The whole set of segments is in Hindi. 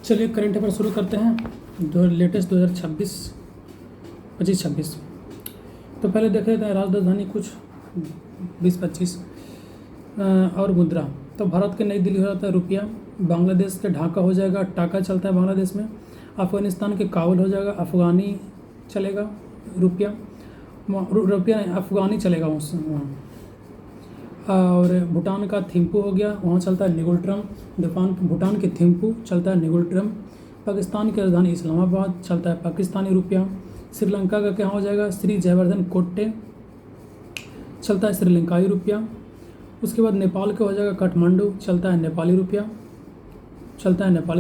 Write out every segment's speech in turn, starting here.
चलिए करंट अफेयर शुरू करते हैं जो लेटेस्ट 2026 25-26। तो पहले देख लेते हैं राजधानी कुछ 20-25 और मुद्रा। तो भारत के नई दिल्ली हो जाता है रुपया, बांग्लादेश के ढाका हो जाएगा टाका चलता है बांग्लादेश में, अफगानिस्तान के काबुल हो जाएगा अफगानी चलेगा रुपया नहीं अफगानी चलेगा वहाँ। और भूटान का थिम्पू हो गया, वहाँ चलता है निगुलट्रम। भूटान के थिम्पू चलता है निगुलट्रम। पाकिस्तान की राजधानी इस्लामाबाद चलता है पाकिस्तानी रुपया। श्रीलंका का क्या हो जाएगा श्री जयवर्धन कोट्टे चलता है श्रीलंकाई रुपया। उसके बाद नेपाल का हो जाएगा काठमांडू चलता है नेपाली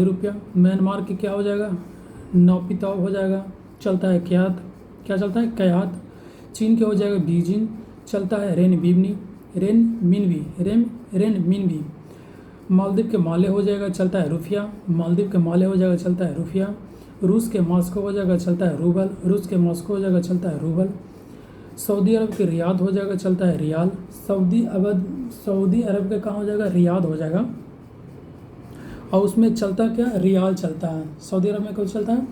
रुपया। म्यांमार के क्या हो जाएगा नौपिताव हो जाएगा चलता है क्यात। चीन के हो जाएगा बीजिंग चलता है रेनमिनबी। मालदीव के माले हो जाएगा चलता है रुपया। रूस के मॉस्को हो जाएगा चलता है रूबल। सऊदी अरब के रियाद हो जाएगा चलता है रियाल। सऊदी अरब का कहाँ हो जाएगा रियाद हो जाएगा, और उसमें चलता क्या रियाल चलता है। सऊदी अरब में कौन चलता है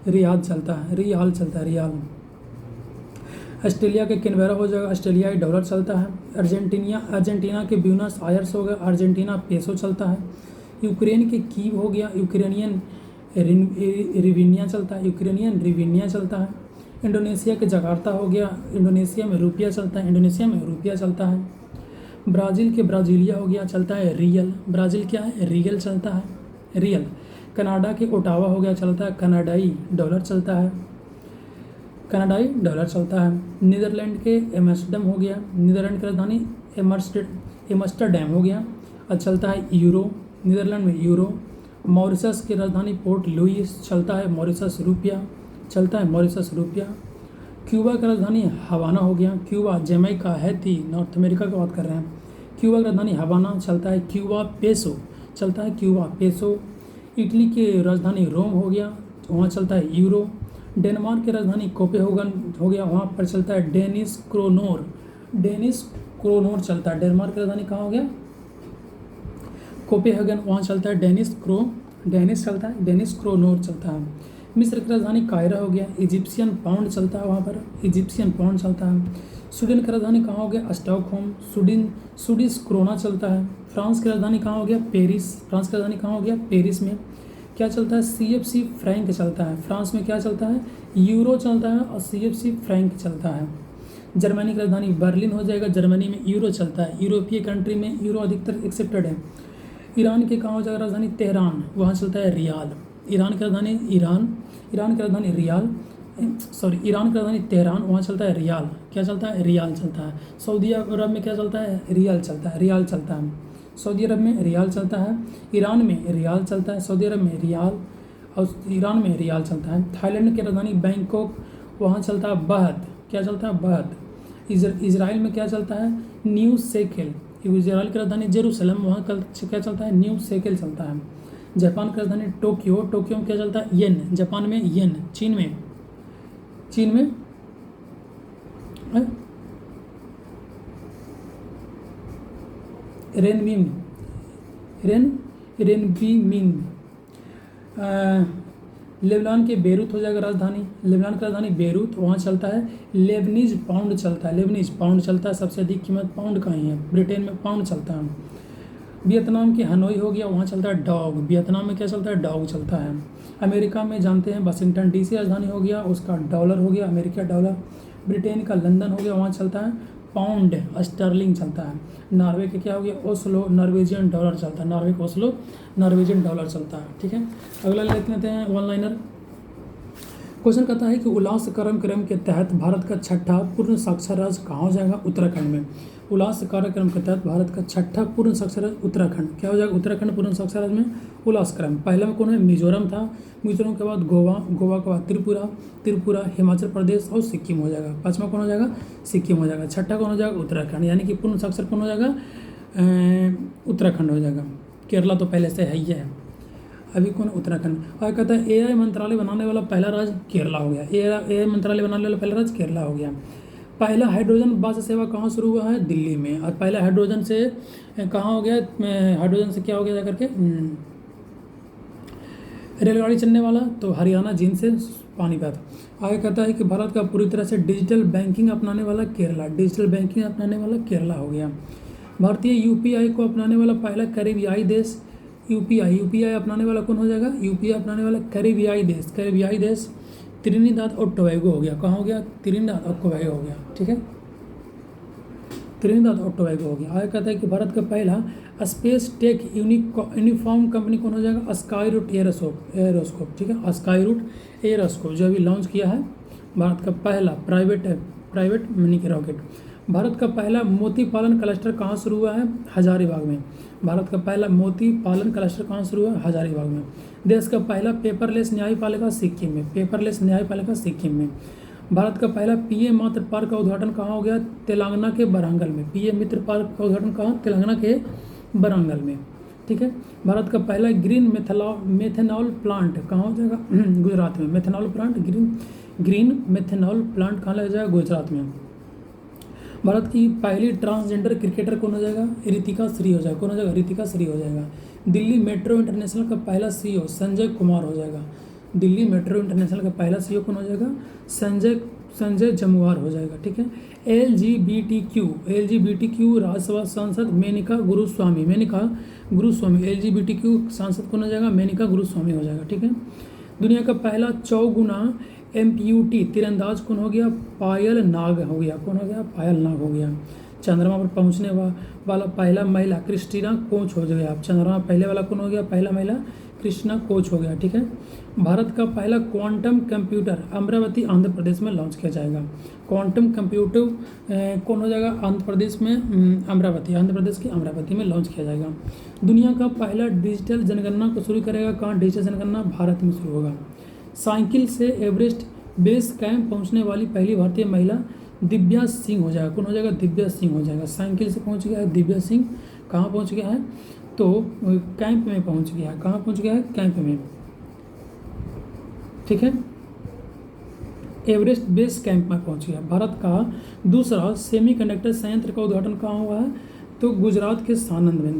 रियाल चलता है रियाल। ऑस्ट्रेलिया के कैनबेरा हो जाएगा ऑस्ट्रेलियाई डॉलर चलता है। अर्जेंटीना के ब्यूनस आयर्स हो गया अर्जेंटीना पेसो चलता है। यूक्रेन के कीव हो गया यूक्रेनियन रिविनिया चलता है। इंडोनेशिया के जकार्ता हो गया इंडोनेशिया में रुपया चलता है। ब्राज़ील के ब्राज़ीलिया हो गया चलता है रियल। ब्राज़ील क्या है रियल चलता है रियल। कनाडा के ओटावा हो गया चलता है कनाडाई डॉलर चलता है। नीदरलैंड के एम्स्टर्डम हो गया, नीदरलैंड की राजधानी एम्स्टर्डम हो गया और चलता है यूरो, नीदरलैंड में यूरो। मॉरिशस की राजधानी पोर्ट लुइस चलता है मॉरिशस रुपया। क्यूबा की राजधानी हवाना हो गया, Cuba Jamaica Haiti north America की बात कर रहे हैं। क्यूबा की राजधानी हवाना चलता है क्यूबा पेसो। इटली की राजधानी रोम हो गया, वहाँ चलता है यूरो। डेनमार्क की राजधानी कोपेनहेगन हो गया, वहाँ पर चलता है डेनिश क्रोनोर चलता है। डेनमार्क की राजधानी कहाँ हो गया कोपेनहेगन, वहाँ चलता है डेनिश क्रोनोर चलता है। मिस्र की राजधानी कायरा हो गया, इजिप्शियन पाउंड चलता है वहाँ पर स्वीडन की राजधानी कहाँ हो गया स्टॉकहोम, स्वीडिश क्रोना चलता है। फ्रांस की राजधानी कहाँ हो गया पेरिस में क्या चलता है CFC फ्रैंक चलता है। फ्रांस में क्या चलता है यूरो चलता है और CFC फ्रैंक चलता है। जर्मनी की राजधानी बर्लिन हो जाएगा, जर्मनी में यूरो चलता है। यूरोपीय कंट्री में यूरो अधिकतर एक्सेप्टेड है। ईरान के कहाँ हो जाएगा राजधानी तेहरान, वहाँ चलता है रियाल। ईरान की राजधानी तेहरान, वहाँ चलता है रियाल। क्या चलता है रियाल चलता है। सऊदी अरब में क्या चलता है रियाल चलता है। सऊदी अरब में रियाल चलता है, ईरान में रियाल चलता है, सऊदी अरब में रियाल और ईरान में रियाल चलता है। थाईलैंड की राजधानी बैंकॉक, वहाँ चलता है बहत। इजराइल में क्या चलता है न्यू शेकेल। इजराइल की राजधानी जेरूसलम, वहाँ क्या चलता है न्यू शेकेल चलता है। जापान की राजधानी टोक्यो में क्या चलता है येन, जापान में येन। चीन में रेनबीमिन। लेबनान के बेरूत हो जाएगा राजधानी, लेबनान की राजधानी बेरूत, वहाँ चलता है लेबनीज पाउंड चलता है। सबसे अधिक कीमत पाउंड का ही है, ब्रिटेन में पाउंड चलता है। वियतनाम के हनोई हो गया, वहाँ चलता है डॉग। वियतनाम में क्या चलता है डॉग चलता है। अमेरिका में जानते हैं वाशिंगटन DC राजधानी हो गया, उसका डॉलर हो गया अमेरिका डॉलर। ब्रिटेन का लंदन हो गया, वहाँ चलता है पाउंड स्टर्लिंग चलता है। नॉर्वे के क्या हो गया ओस्लो, नॉर्वेजियन डॉलर चलता है। नॉर्वे का ओस्लो नॉर्वेजियन डॉलर चलता है। ठीक है, अगला लेते हैं वन लाइनर। क्वेश्चन कहता है कि उल्लास कार्यक्रम के तहत भारत का छठा पूर्ण साक्षर राज्य कहाँ हो जाएगा उत्तराखंड में। उल्लास कार्यक्रम के तहत भारत का छठा पूर्ण साक्षर राज्य उत्तराखंड क्या हो जाएगा उत्तराखंड पूर्ण साक्षर राज्य में उल्लास क्रम। पहला में कौन है मिजोरम था, मिजोरम के बाद गोवा के बाद त्रिपुरा, हिमाचल प्रदेश और सिक्किम हो जाएगा। पाँचवा कौन हो जाएगा सिक्किम हो जाएगा। छठा कौन हो जाएगा उत्तराखंड, यानी कि पूर्ण साक्षर कौन हो जाएगा उत्तराखंड हो जाएगा। केरला तो पहले से है ही है, अभी कौन उत्तराखंड। और कहता है AI मंत्रालय बनाने वाला पहला राज्य केरला हो गया। AI मंत्रालय बनाने वाला पहला राज्य केरला हो गया। पहला हाइड्रोजन बस सेवा कहाँ शुरू हुआ है दिल्ली में। और पहला हाइड्रोजन से कहाँ हो गया हाइड्रोजन से क्या हो गया जाकर के रेलगाड़ी चलने वाला तो हरियाणा जींद से पानीपत। आगे कहता है कि भारत का पूरी तरह से डिजिटल बैंकिंग अपनाने वाला केरला, डिजिटल बैंकिंग अपनाने वाला केरला हो गया। भारतीय यूपीआई को अपनाने वाला पहला कैरिबियाई देश, यूपीआई अपनाने वाला कौन हो जाएगा? यूपीआई अपनाने वाला कैरिबियाई देश त्रिनिदाद और टोबैगो हो गया। कहाँ हो गया? त्रिनिदाद और टोबैगो हो गया, ठीक है, त्रिनिदाद और टोबैगो हो गया। आगे कहता है कि भारत का पहला स्पेस टेक यूनिफॉर्म कंपनी कौन हो जाएगा? स्काई रूट एरोस्कोप, ठीक है, स्काई रूट एरोस्कोप जो अभी लॉन्च किया है, भारत का पहला प्राइवेट मिनी रॉकेट। भारत का पहला मोती पालन क्लस्टर कहाँ शुरू हुआ है? हजारीबाग में। भारत का पहला मोती पालन क्लस्टर कहाँ शुरू हुआ है? हजारीबाग में। देश का पहला पेपरलेस न्यायपालिका सिक्किम में, पेपरलेस न्यायपालिका सिक्किम में। भारत का पहला पीएम मित्र पार्क का उद्घाटन कहाँ हो गया? तेलंगाना के वारंगल में। पीएम मित्र पार्क का उद्घाटन कहाँ? तेलंगाना के वारंगल में, ठीक है। भारत का पहला ग्रीन मेथेनॉल प्लांट कहाँ हो जाएगा? गुजरात में। Methanol plant, green methanol plant कहाँ लग जाएगा? गुजरात में। भारत की पहली ट्रांसजेंडर क्रिकेटर कौन हो जाएगा? ऋतिका श्री हो जाएगा। कौन हो जाएगा? ऋतिका श्री हो जाएगा। दिल्ली मेट्रो इंटरनेशनल का पहला सीईओ संजय कुमार हो जाएगा। दिल्ली मेट्रो इंटरनेशनल का पहला सीईओ कौन हो जाएगा? संजय जमुआर हो जाएगा, ठीक है। एलजीबीटीक्यू राज्यसभा सांसद मेनका गुरुस्वामी, एलजीबीटीक्यू सांसद कौन हो जाएगा? मेनका गुरुस्वामी हो जाएगा, ठीक है। दुनिया का पहला चौगुना एम्प्यूटी तीरंदाज कौन हो गया? पायल नाग हो गया। कौन हो गया? पायल नाग हो गया। चंद्रमा पर पहुंचने वाला पहला महिला क्रिस्टीना कोच हो गया। चंद्रमा पहले वाला कौन हो गया? पहला महिला क्रिस्टीना कोच हो गया, ठीक है। भारत का पहला क्वांटम कंप्यूटर अमरावती आंध्र प्रदेश में लॉन्च किया जाएगा। क्वांटम कंप्यूटर कौन हो जाएगा? आंध्र प्रदेश में आंध्र प्रदेश के अमरावती में लॉन्च किया जाएगा। दुनिया का पहला डिजिटल जनगणना को शुरू करेगा कहाँ? डिजिटल जनगणना भारत में शुरू होगा। साइकिल से एवरेस्ट बेस कैंप पहुंचने वाली पहली भारतीय महिला दिव्या सिंह हो जाएगा। कौन हो जाएगा? दिव्या सिंह हो जाएगा। साइकिल से पहुंच गया है दिव्या सिंह। कहाँ पहुंच गया है? तो कैंप में पहुंच गया है। कहाँ पहुंच गया है? कैंप में, ठीक है, एवरेस्ट बेस कैंप में पहुंच गया। भारत का दूसरा सेमीकंडक्टर संयंत्र का उद्घाटन कहाँ हुआ है? तो गुजरात के सानंद में।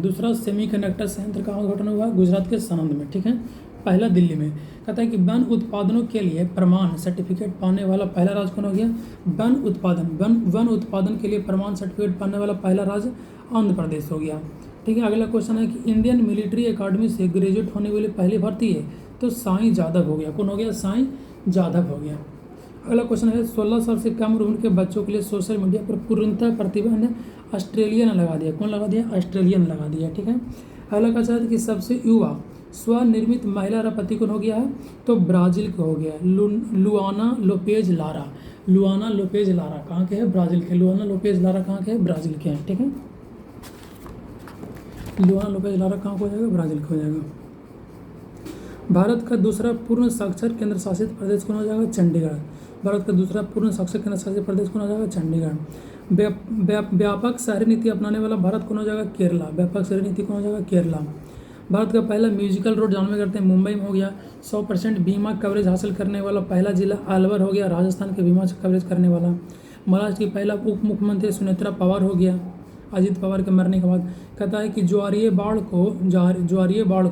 दूसरा सेमीकंडक्टर संयंत्र का उद्घाटन हुआ है गुजरात के सानंद में, ठीक है। पहला दिल्ली में। कहता है कि वन उत्पादनों के लिए प्रमाण सर्टिफिकेट पाने वाला पहला राज्य कौन हो गया? वन उत्पादन के लिए प्रमाण सर्टिफिकेट पाने वाला पहला राज्य आंध्र प्रदेश हो गया, ठीक है। अगला क्वेश्चन है कि इंडियन मिलिट्री अकादमी से ग्रेजुएट होने वाली पहली भारतीय है, तो साईं जादव हो गया। कौन हो गया? साईं जादव हो गया। अगला क्वेश्चन है 16 साल से कम उम्र के बच्चों के लिए सोशल मीडिया पर पूर्णतः प्रतिबंध ऑस्ट्रेलिया ने लगा दिया। कौन लगा दिया? ऑस्ट्रेलिया ने लगा दिया, ठीक है। अगला क्वेश्चन है कि सबसे युवा स्वनिर्मित महिला राष्ट्रपति कौन हो गया है? तो ब्राजील का हो गया लुआना लोपेज लारा। कहाँ के हैं? ब्राजील के। लुआना लोपेज लारा कहाँ के हैं? ब्राजील के हैं, ठीक है। लुआना लोपेज लारा कहाँ को हो जाएगा? ब्राजील का हो जाएगा। भारत का दूसरा पूर्ण साक्षर केंद्र शासित प्रदेश कौन हो जाएगा? चंडीगढ़। भारत का दूसरा पूर्ण साक्षर केंद्र शासित प्रदेश कौन हो जाएगा? चंडीगढ़। व्यापक शहरी नीति अपनाने वाला भारत कौन हो जाएगा? केरला। व्यापक शहरी नीति कौन हो जाएगा? केरला। भारत का पहला म्यूजिकल रोड जानवे करते हैं मुंबई में हो गया। 100% बीमा कवरेज हासिल करने वाला पहला जिला अलवर हो गया, राजस्थान के बीमा कवरेज करने वाला। महाराष्ट्र की पहला उप मुख्यमंत्री सुनेत्रा पवार हो गया अजित पवार के मरने के बाद। कहता है कि ज्वारीय बाढ़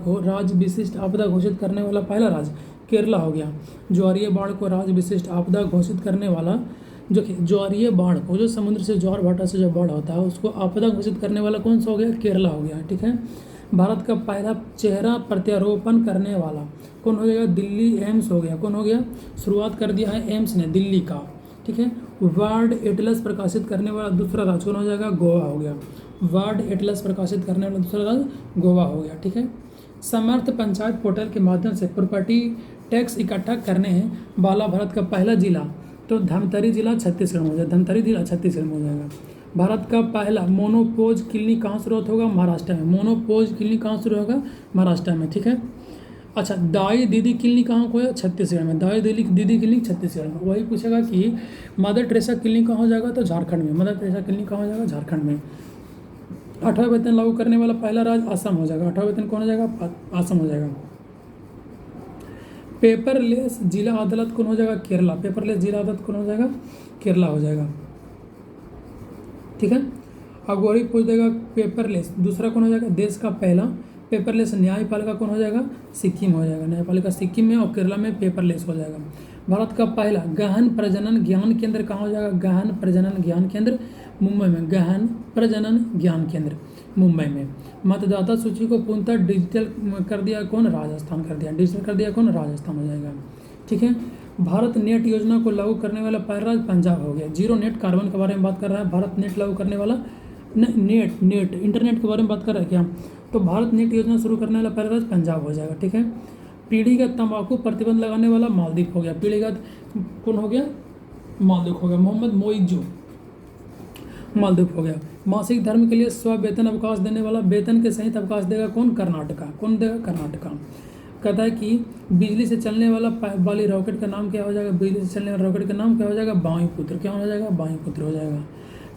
को राज्य विशिष्ट आपदा घोषित करने वाला पहला राज्य केरला हो गया। ज्वारीय बाढ़ को राज्य विशिष्ट आपदा घोषित करने वाला, जो कि ज्वारीय बाढ़ को, जो समुद्र से ज्वार भाटा से जो बाढ़ होता है उसको आपदा घोषित करने वाला कौन सा हो गया? केरला हो गया, ठीक है। भारत का पहला चेहरा प्रत्यारोपण करने वाला कौन हो जाएगा? दिल्ली एम्स हो गया। कौन हो गया? शुरुआत कर दिया है एम्स ने दिल्ली का, ठीक है। वर्ल्ड एटलस प्रकाशित करने वाला दूसरा राज्य कौन हो जाएगा? गोवा हो गया। वर्ल्ड एटलस प्रकाशित करने वाला दूसरा राज्य गोवा हो गया, ठीक है। समर्थ पंचायत पोर्टल के माध्यम से प्रॉपर्टी टैक्स इकट्ठा करने वाला भारत का पहला जिला, तो धमतरी जिला छत्तीसगढ़ में हो जाएगा। धमतरी जिला छत्तीसगढ़ में हो जाएगा। भारत का पहला मोनोपोज क्लिनिक कहाँ शुरुआत होगा? महाराष्ट्र में। मोनोपोज क्लिनिक कहाँ शुरू होगा? महाराष्ट्र में, ठीक है। अच्छा, दाई दीदी क्लिनिक कहाँ को है? छत्तीसगढ़ में। दाई दीदी क्लिनिक छत्तीसगढ़ में। वही पूछेगा कि मदर टेरेसा क्लिनिक कहाँ हो जाएगा? तो झारखंड में। मदर टेरेसा क्लिनिक कहाँ हो जाएगा? झारखंड में। 8वां वेतन लागू करने वाला पहला राज्य असम हो जाएगा। 8वां वेतन कौन हो जाएगा? असम हो जाएगा। पेपरलेस जिला अदालत कौन हो जाएगा? केरला। पेपरलेस जिला अदालत कौन हो जाएगा? केरला हो जाएगा, ठीक है। अब वही पूछ देगा पेपरलेस दूसरा कौन हो जाएगा? देश का पहला पेपरलेस न्यायपालिका कौन हो जाएगा? सिक्किम हो जाएगा। न्यायपालिका सिक्किम में और केरला में पेपरलेस हो जाएगा। भारत का पहला गहन प्रजनन ज्ञान केंद्र कहाँ हो जाएगा? गहन प्रजनन ज्ञान केंद्र मुंबई में। गहन प्रजनन ज्ञान केंद्र मुंबई में। मतदाता सूची को पूर्णतः डिजिटल कर दिया कौन? राजस्थान कर दिया। डिजिटल कर दिया कौन? राजस्थान हो जाएगा। ठीक है। भारत नेट योजना को लागू करने वाला पहला राज्य पंजाब हो गया। जीरो नेट कार्बन के बारे में बात कर रहा है। भारत नेट लागू करने वाला नेट इंटरनेट के बारे में बात कर रहा है क्या? तो भारत नेट योजना शुरू करने वाला पहला राज्य पंजाब हो जाएगा। ठीक है। पीढ़ीगत तंबाकू प्रतिबंध लगाने वाला मालदीव हो गया। पीढ़ीगत कौन हो गया? मालदीव हो गया। मोहम्मद मोइजू मालदीव हो गया। मासिक धर्म के लिए स्व वेतन अवकाश देने वाला, वेतन के सहित अवकाश देगा कौन? कर्नाटका। कौन देगा? कर्नाटका। कहता है कि बिजली से चलने वाली रॉकेट का नाम क्या हो जाएगा? बिजली से चलने वाले रॉकेट का नाम क्या हो जाएगा? वायुपुत्र। क्या हो जाएगा? वायुपुत्र हो जाएगा।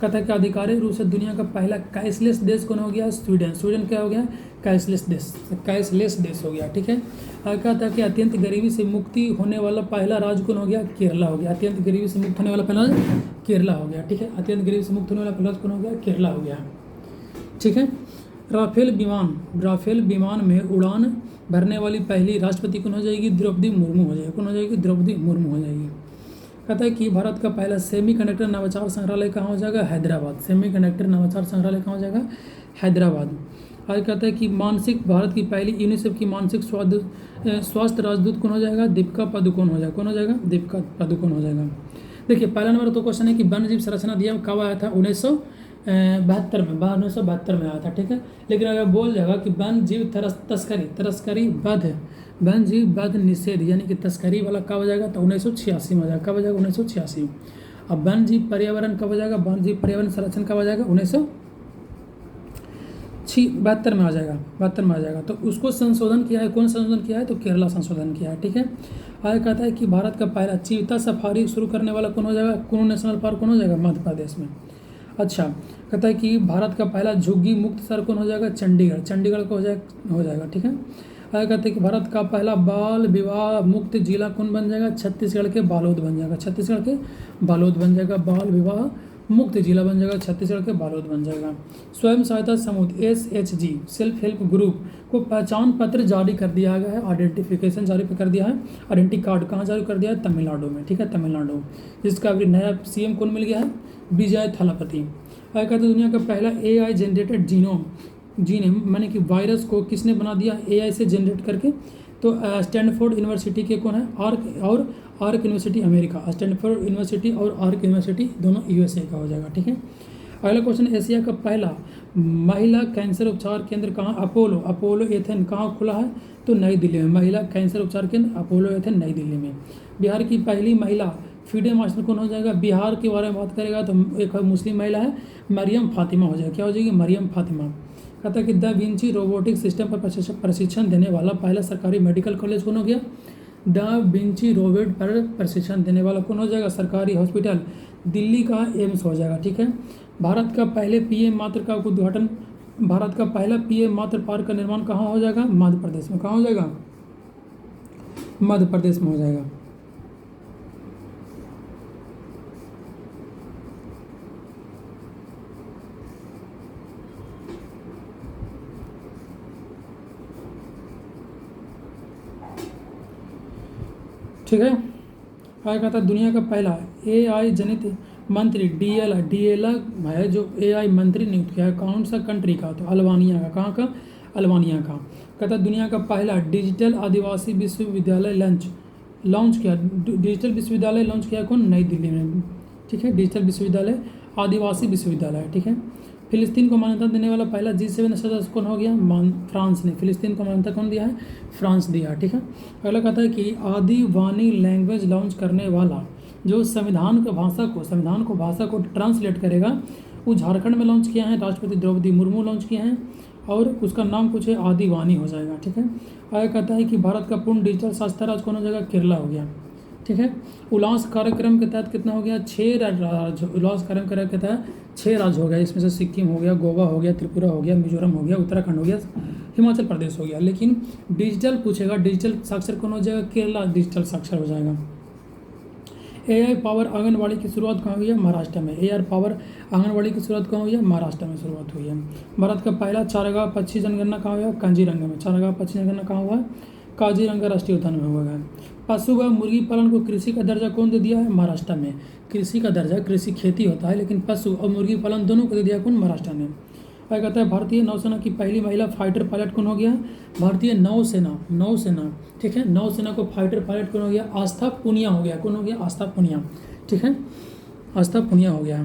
कहता है कि आधिकारिक रूप से दुनिया का पहला कैशलेस देश कौन हो गया? स्वीडन। स्वीडन क्या हो गया? कैशलेस देश। कैशलेस देश हो गया। ठीक है। कहता है कि अत्यंत गरीबी से मुक्ति होने वाला पहला राज्य कौन हो गया? केरला हो गया। अत्यंत गरीबी से मुक्त होने वाला पहला राज्य केरला हो गया। ठीक है। अत्यंत गरीबी से मुक्त होने वाला पहला राज्य कौन हो गया? केरला हो गया। ठीक है। राफेल विमान में उड़ान भरने वाली पहली राष्ट्रपति कौन हो जाएगी? द्रौपदी मुर्मू हो जाएगी। कौन हो जाएगी? द्रौपदी मुर्मू हो जाएगी। कहता है कि भारत का पहला सेमीकंडक्टर नवाचार संग्रहालय कहाँ हो जाएगा? हैदराबाद। सेमीकंडक्टर नवाचार संग्रहालय कहाँ हो जाएगा? हैदराबाद। आज कहता है कि भारत की पहली यूनिसेफ की मानसिक स्वास्थ्य राजदूत कौन हो जाएगा? दीपिका पादुकोण हो जाएगा। कौन हो जाएगा? दीपिका पादुकोण हो जाएगा। देखिए पहला नंबर तो क्वेश्चन है कि वन्य जीव संरक्षण अधिनियम कब आया था? 1972 में। 1972 में आया था। ठीक है। लेकिन अगर बोल जाएगा कि वन्य जीव तस्करी वन्य जीव वध निषेध यानी कि तस्करी वाला कब हो जाएगा? तो 1986 में हो जाएगा। कब हो जाएगा? 1986। अब वन्य जीव पर्यावरण कब हो जाएगा? वन्य जीव पर्यावरण संरक्षण कब हो जाएगा? 1972 में आ जाएगा। 72 में आ जाएगा। तो उसको संशोधन किया है। कौन संशोधन किया है? तो केरला संशोधन किया है। ठीक है। आगे कहता है कि भारत का पहला चीता सफारी शुरू करने वाला कौन हो जाएगा? कुल्लू नेशनल पार्क कौन हो जाएगा? मध्य प्रदेश में। अच्छा। कहता है कि भारत का पहला झुग्गी मुक्त शहर कौन हो जाएगा? चंडीगढ़। चंडीगढ़ को हो जाएगा। ठीक है। आगे कहते हैं कि भारत का पहला बाल विवाह मुक्त जिला कौन बन जाएगा? छत्तीसगढ़ के बालोद बन जाएगा। छत्तीसगढ़ के बालोद बन जाएगा। बाल विवाह मुक्त जिला बन जाएगा। छत्तीसगढ़ के बालोद बन जाएगा। स्वयं सहायता समूह SHG सेल्फ हेल्प ग्रुप को पहचान पत्र जारी कर दिया गया है। आइडेंटिफिकेशन जारी कर दिया है। आइडेंटिटी कार्ड कहाँ जारी कर दिया है? तमिलनाडु में। ठीक है। तमिलनाडु। जिसका अभी नया CM कौन मिल गया है? विजय थालापति। आगे कहते हैं दुनिया का पहला AI जनरेटेड जीनोम माने कि वायरस को किसने बना दिया? AI से जनरेट करके। तो स्टैनफोर्ड यूनिवर्सिटी के कौन है? Arc university America. Stanford university और आर्क यूनिवर्सिटी दोनों USA का हो जाएगा। ठीक है। अगला क्वेश्चन, एशिया का पहला महिला कैंसर उपचार केंद्र कहाँ? अपोलो एथेन कहाँ खुला है? तो नई दिल्ली में। महिला कैंसर उपचार केंद्र अपोलो एथेन नई दिल्ली में। बिहार की पहली महिला फीडे मास्टर कौन हो जाएगा? बिहार के बारे में बात करेगा तो एक मुस्लिम महिला है, मरियम फातिमा हो जाएगी। क्या हो जाएगी? मरियम फातिमा। कहता है कि द विंची रोबोटिक सिस्टम पर प्रशिक्षण देने वाला पहला सरकारी मेडिकल कॉलेज कौन हो गया? द विंची रोबोट पर प्रशिक्षण देने वाला कौन हो जाएगा? सरकारी हॉस्पिटल दिल्ली का एम्स हो जाएगा। ठीक है। भारत का पहले PM मात्र का उद्घाटन, भारत का पहला PM मात्र पार्क का निर्माण कहाँ हो जाएगा? मध्य प्रदेश में। कहाँ हो जाएगा? मध्य प्रदेश में हो जाएगा। ठीक है। आगे कहता है दुनिया का पहला AI जनित मंत्री DL है जो AI मंत्री नियुक्त किया है। कौन सा कंट्री का? तो अल्बानिया का। कहाँ का? अल्बानिया का। कहता है दुनिया का पहला डिजिटल आदिवासी विश्वविद्यालय लॉन्च किया। डिजिटल विश्वविद्यालय लॉन्च किया कौन? नई दिल्ली में। ठीक है। डिजिटल विश्वविद्यालय आदिवासी विश्वविद्यालय। ठीक है। फिलिस्तीन को मान्यता देने वाला पहला G7 सदस्य कौन हो गया? फ्रांस ने। फिलिस्तीन को मान्यता कौन दिया है? फ्रांस दिया। ठीक है। अगला कहता है कि आदिवानी लैंग्वेज लॉन्च करने वाला जो संविधान को भाषा को ट्रांसलेट करेगा वो झारखंड में लॉन्च किया है। राष्ट्रपति द्रौपदी मुर्मू लॉन्च किया है और उसका नाम कुछ है आदिवानी हो जाएगा। ठीक है। आगे कहता है कि भारत का पूर्ण डिजिटल साक्षरता राज्य कौन हो जाएगा? केरला हो गया। ठीक है। उल्लास कार्यक्रम के तहत कितना हो गया? 6 राज्य। उल्लास कार्यक्रम के तहत 6 राज्य हो गया। इसमें से सिक्किम हो गया, गोवा हो गया, त्रिपुरा हो गया, मिजोरम हो गया, उत्तराखंड हो गया, हिमाचल प्रदेश हो गया। लेकिन डिजिटल पूछेगा, डिजिटल साक्षर कौन हो जाएगा? केरला डिजिटल साक्षर हो जाएगा। AI पावर आंगनबाड़ी की शुरुआत कहाँ हुई है? महाराष्ट्र में। AI पावर आंगनबाड़ी की शुरुआत कहाँ हुई है? महाराष्ट्र में शुरुआत हुई है। भारत का पहला चारागाह पक्षी जनगणना कहाँ हुआ है? काजीरंगा में। चारागाह पक्षी जनगणना कहाँ हुआ है? काजीरंगा राष्ट्रीय उद्यान में हुआ है। पशु व मुर्गी पालन को कृषि का दर्जा कौन दे दिया है? महाराष्ट्र में। कृषि का दर्जा, कृषि खेती होता है, लेकिन पशु और मुर्गी पालन दोनों को दे दिया कौन? महाराष्ट्र ने। क्या कहता है भारतीय नौसेना की पहली महिला फाइटर पायलट कौन हो गया? भारतीय नौसेना, ठीक है, नौसेना को फाइटर पायलट कौन हो गया? आस्था पुनिया हो गया। कौन हो गया? आस्था पुनिया, ठीक है, आस्था पुनिया हो गया।